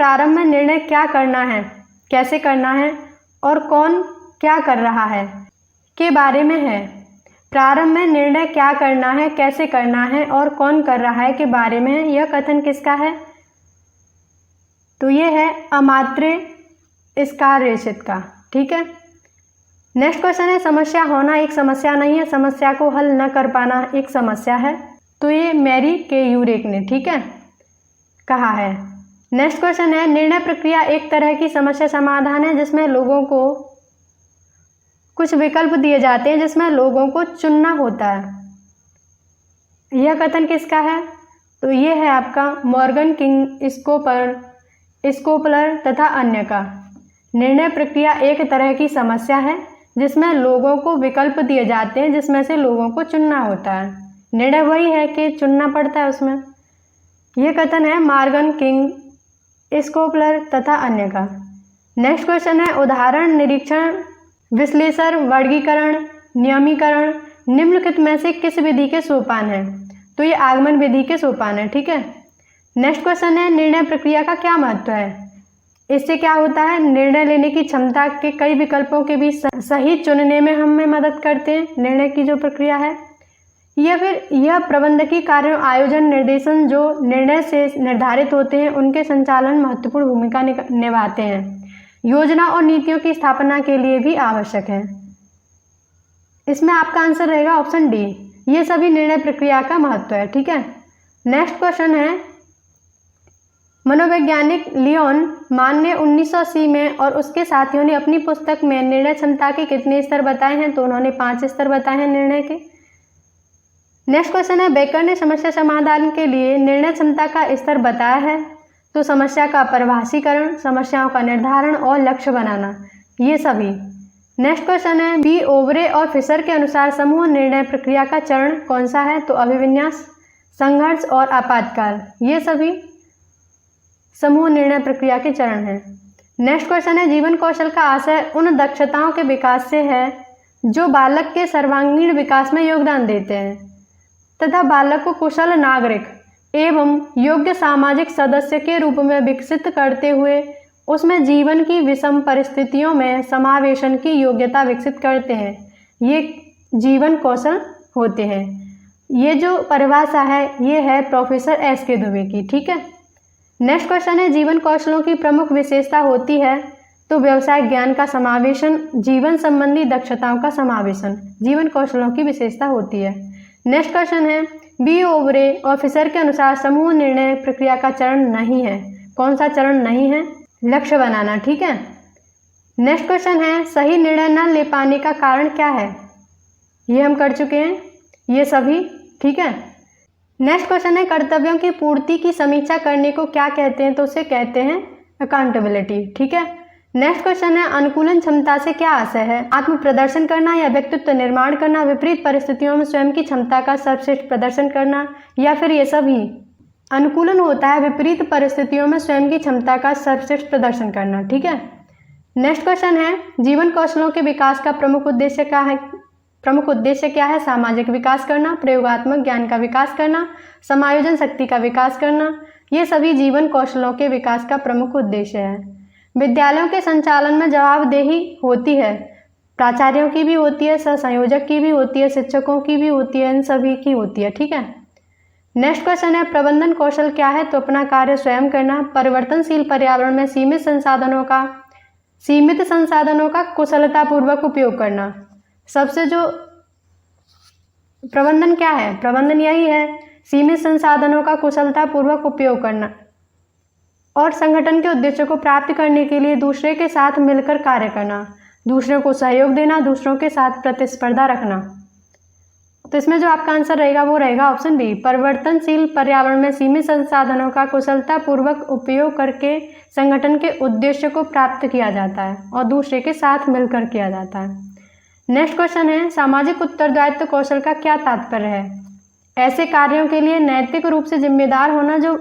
प्रारंभ में निर्णय क्या करना है, कैसे करना है और कौन क्या कर रहा है के बारे में है। प्रारंभ में निर्णय क्या करना है, कैसे करना है और कौन कर रहा है के बारे में है। यह कथन किसका है? तो ये है अमात्रे स्काररेसित का। ठीक है। नेक्स्ट क्वेश्चन है, समस्या होना एक समस्या नहीं है, समस्या को हल न कर पाना एक समस्या है। तो ये मैरी के यूरेक ने, ठीक है, कहा है। नेक्स्ट क्वेश्चन है, निर्णय प्रक्रिया एक तरह की समस्या समाधान है जिसमें लोगों को कुछ विकल्प दिए जाते हैं, जिसमें लोगों को चुनना होता है। यह कथन किसका है? तो ये है आपका मॉर्गन किंग स्कोपलर तथा अन्य का। निर्णय प्रक्रिया एक तरह की समस्या है जिसमें लोगों को विकल्प दिए जाते हैं, जिसमें से लोगों को चुनना होता है। निर्णय वही है कि चुनना पड़ता है उसमें। यह कथन है मॉर्गन किंग स्कोपलर तथा अन्य का। नेक्स्ट क्वेश्चन है, उदाहरण, निरीक्षण, विश्लेषण, वर्गीकरण, नियमीकरण निम्नलिखित में से किस विधि के सोपान है? तो ये आगमन विधि के सोपान है। ठीक है। नेक्स्ट क्वेश्चन है, निर्णय प्रक्रिया का क्या महत्व है? इससे क्या होता है? निर्णय लेने की क्षमता के कई विकल्पों के बीच सही चुनने में हमें मदद करते हैं निर्णय की जो प्रक्रिया है। या फिर यह प्रबंधकीय कार्यों, आयोजन, निर्देशन जो निर्णय से निर्धारित होते हैं उनके संचालन महत्वपूर्ण भूमिका निभाते हैं। योजना और नीतियों की स्थापना के लिए भी आवश्यक है। इसमें आपका आंसर रहेगा ऑप्शन डी। ये सभी निर्णय प्रक्रिया का महत्व है। ठीक है। नेक्स्ट क्वेश्चन है, मनोवैज्ञानिक लियोन मान ने 1980 में और उसके साथियों ने अपनी पुस्तक में निर्णय क्षमता के कितने स्तर बताए हैं? तो उन्होंने 5 स्तर बताए हैं निर्णय के। नेक्स्ट क्वेश्चन है, बेकर ने समस्या समाधान के लिए निर्णय क्षमता का स्तर बताया है। तो समस्या का परिभाषीकरण, समस्याओं का निर्धारण और लक्ष्य बनाना, ये सभी। नेक्स्ट क्वेश्चन है, बी ओवरे और फिशर के अनुसार समूह निर्णय प्रक्रिया का चरण कौन सा है? तो अभिविन्यास, संघर्ष और आपातकाल, ये सभी समूह निर्णय प्रक्रिया के चरण हैं। नेक्स्ट क्वेश्चन है, जीवन कौशल का आशय उन दक्षताओं के विकास से है जो बालक के सर्वांगीण विकास में योगदान देते हैं तथा बालक को कुशल नागरिक एवं योग्य सामाजिक सदस्य के रूप में विकसित करते हुए उसमें जीवन की विषम परिस्थितियों में समावेशन की योग्यता विकसित करते हैं। ये जीवन कौशल होते हैं। ये जो परिभाषा है ये है प्रोफेसर एस के दुबे की। ठीक है। नेक्स्ट क्वेश्चन है, जीवन कौशलों की प्रमुख विशेषता होती है? तो व्यवसाय ज्ञान का समावेशन, जीवन संबंधी दक्षताओं का समावेशन जीवन कौशलों की विशेषता होती है। नेक्स्ट क्वेश्चन है, बी ओवरे और फिशर के अनुसार समूह निर्णय प्रक्रिया का चरण नहीं है। कौन सा चरण नहीं है? लक्ष्य बनाना। ठीक है। नेक्स्ट क्वेश्चन है, सही निर्णय न ले पाने का कारण क्या है? ये हम कर चुके हैं ये सभी। ठीक है। नेक्स्ट क्वेश्चन है, कर्तव्यों की पूर्ति की समीक्षा करने को क्या कहते हैं? तो उसे कहते हैं अकाउंटेबिलिटी। ठीक है। नेक्स्ट क्वेश्चन है, अनुकूलन क्षमता से क्या आशय है? आत्म प्रदर्शन करना या व्यक्तित्व निर्माण करना, विपरीत परिस्थितियों में स्वयं की क्षमता का सर्वश्रेष्ठ प्रदर्शन करना, या फिर ये सभी? अनुकूलन होता है विपरीत परिस्थितियों में स्वयं की क्षमता का सर्वश्रेष्ठ प्रदर्शन करना। ठीक है। नेक्स्ट क्वेश्चन है, जीवन कौशलों के विकास का प्रमुख उद्देश्य क्या है? सामाजिक विकास करना, प्रयोगात्मक ज्ञान का विकास करना, समायोजन शक्ति का विकास करना, ये सभी जीवन कौशलों के विकास का प्रमुख उद्देश्य है। विद्यालयों के संचालन में जवाबदेही होती है, प्राचार्यों की भी होती है, सह संयोजक की भी होती है, शिक्षकों की भी होती है, इन सभी की होती है। ठीक है। नेक्स्ट क्वेश्चन है, प्रबंधन कौशल क्या है? तो अपना कार्य स्वयं करना, परिवर्तनशील पर्यावरण में सीमित संसाधनों का कुशलतापूर्वक उपयोग करना। सबसे जो प्रबंधन क्या है? प्रबंधन यही है, सीमित संसाधनों का कुशलतापूर्वक उपयोग करना और संगठन के उद्देश्यों को प्राप्त करने के लिए दूसरे के साथ मिलकर कार्य करना, दूसरों को सहयोग देना, दूसरों के साथ प्रतिस्पर्धा रखना। तो इसमें जो आपका आंसर रहेगा वो रहेगा ऑप्शन बी, परिवर्तनशील पर्यावरण में सीमित संसाधनों का कुशलतापूर्वक उपयोग करके संगठन के उद्देश्य को प्राप्त किया जाता है और दूसरे के साथ मिलकर किया जाता है। नेक्स्ट क्वेश्चन है, सामाजिक उत्तरदायित्व कौशल का क्या तात्पर्य है? ऐसे कार्यों के लिए नैतिक रूप से जिम्मेदार होना जो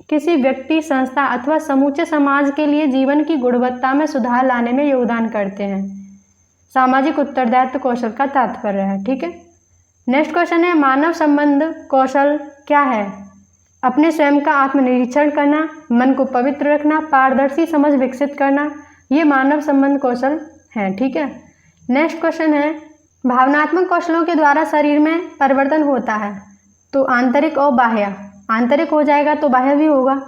किसी व्यक्ति, संस्था अथवा समूचे समाज के लिए जीवन की गुणवत्ता में सुधार लाने में योगदान करते हैं। सामाजिक उत्तरदायित्व कौशल का तात्पर्य है। ठीक है। नेक्स्ट क्वेश्चन है, मानव संबंध कौशल क्या है? अपने स्वयं का आत्मनिरीक्षण करना, मन को पवित्र रखना, पारदर्शी समझ विकसित करना, ये मानव संबंध कौशल हैं। ठीक है। नेक्स्ट क्वेश्चन है, भावनात्मक कौशलों के द्वारा शरीर में परिवर्तन होता है, तो आंतरिक और बाह्य। आंतरिक हो जाएगा तो बाह्य भी होगा।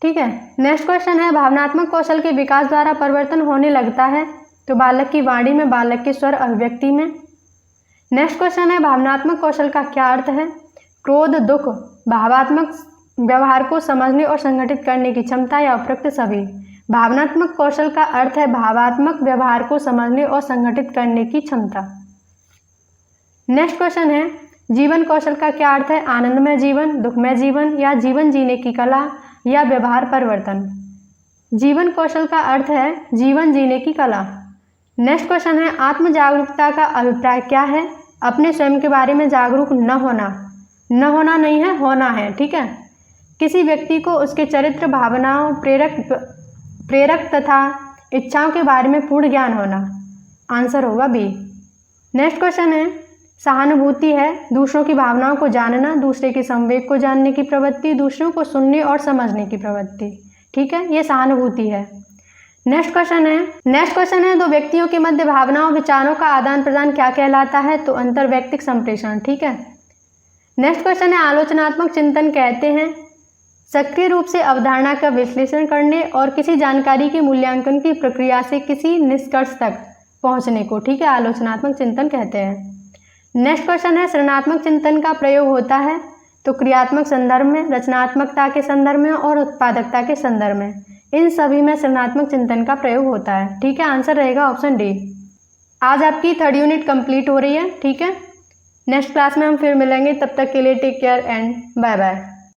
ठीक है। नेक्स्ट क्वेश्चन है, भावनात्मक कौशल के विकास द्वारा परिवर्तन होने लगता है, तो बालक की वाणी में, बालक के स्वर अभिव्यक्ति में। नेक्स्ट क्वेश्चन है, भावनात्मक कौशल का क्या अर्थ है? क्रोध, दुख, भावात्मक व्यवहार को समझने और संगठित करने की क्षमता या उपरोक्त सभी। भावनात्मक कौशल का अर्थ है भावात्मक व्यवहार को समझने और संगठित करने की क्षमता। नेक्स्ट क्वेश्चन है, जीवन कौशल का क्या अर्थ है? आनंदमय जीवन, दुखमय जीवन, या जीवन जीने की कला, या व्यवहार परिवर्तन। जीवन कौशल का अर्थ है जीवन जीने की कला। नेक्स्ट क्वेश्चन है, आत्म जागरूकता का अभिप्राय क्या है? अपने स्वयं के बारे में जागरूक न होना। न होना नहीं है, होना है। ठीक है। किसी व्यक्ति को उसके चरित्र, भावनाओं, प्रेरक तथा इच्छाओं के बारे में पूर्ण ज्ञान होना। आंसर होगा बी। नेक्स्ट क्वेश्चन है, सहानुभूति है दूसरों की भावनाओं को जानना, दूसरे के संवेग को जानने की प्रवृत्ति, दूसरों को सुनने और समझने की प्रवृत्ति। ठीक है, ये सहानुभूति है। नेक्स्ट क्वेश्चन है, दो व्यक्तियों के मध्य भावनाओं, विचारों का आदान प्रदान क्या कहलाता है? तो अंतर्वैयक्तिक संप्रेषण। ठीक है। नेक्स्ट क्वेश्चन है, आलोचनात्मक चिंतन कहते हैं सक्रिय रूप से अवधारणा का विश्लेषण करने और किसी जानकारी के मूल्यांकन की प्रक्रिया से किसी निष्कर्ष तक पहुंचने को। ठीक है, आलोचनात्मक चिंतन कहते हैं। नेक्स्ट क्वेश्चन है, सृजनात्मक चिंतन का प्रयोग होता है तो क्रियात्मक संदर्भ में, रचनात्मकता के संदर्भ में और उत्पादकता के संदर्भ में। इन सभी में सृजनात्मक चिंतन का प्रयोग होता है। ठीक है, आंसर रहेगा ऑप्शन डी। आज आपकी 3rd यूनिट कंप्लीट हो रही है। ठीक है, नेक्स्ट क्लास में हम फिर मिलेंगे। तब तक के लिए take care and bye bye.